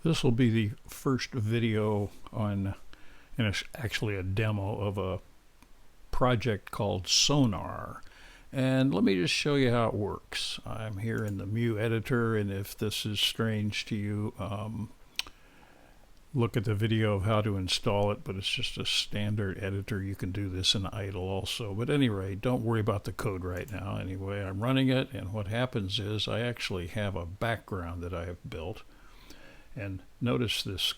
This will be the first video on, and it's actually a demo of a project called Sonar. And let me just show you how it works. I'm here in the Mu editor, and if this is strange to you, look at the video of how to install it, but it's just a standard editor. You can do this in idle also. But anyway, don't worry about the code right now. Anyway, I'm running it, and what happens is I actually have a background that I have built. And notice this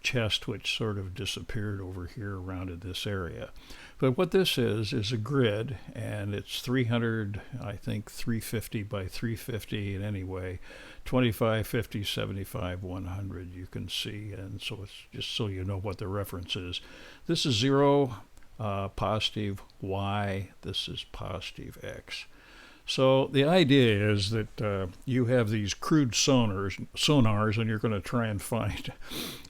chest which sort of disappeared over here around this area. But what this is a grid, and it's 300, I think 350 by 350, and anyway 25, 50, 75, 100 you can see, and so it's just so you know what the reference is. This is 0, positive y, this is positive x. So the idea is that you have these crude sonars, and you're going to try and find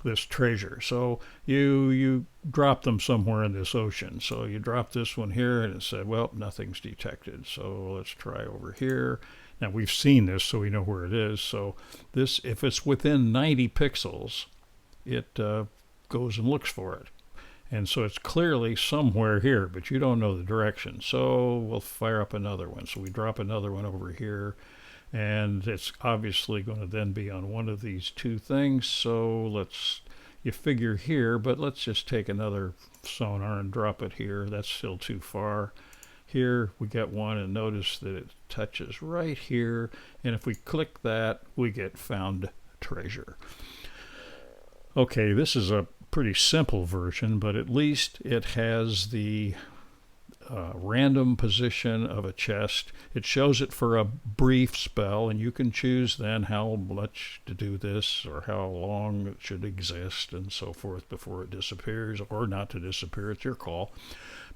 this treasure. So you drop them somewhere in this ocean. So you drop this one here, and it said, well, nothing's detected. So let's try over here. Now we've seen this, so we know where it is. So this, if it's within 90 pixels, it goes and looks for it. And so it's clearly somewhere here, but you don't know the direction. So we'll fire up another one. So we drop another one over here, and it's obviously going to then be on one of these two things. So you figure here, but let's just take another sonar and drop it here. That's still too far. Here we get one, and notice that it touches right here. And if we click that, we get found treasure. Okay, this is a pretty simple version, but at least it has the random position of a chest. It shows it for a brief spell, and you can choose then how much to do this or how long it should exist and so forth before it disappears, or not to disappear. It's your call.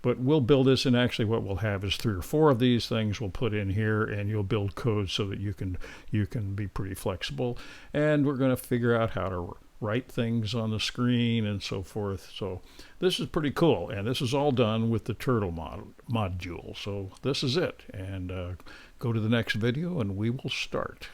But we'll build this, and actually what we'll have is 3 or 4 of these things we'll put in here, and you'll build code so that you can be pretty flexible. And we're going to figure out how to write things on the screen and so forth. So this is pretty cool, and this is all done with the turtle module. So this is it, and go to the next video and we will start.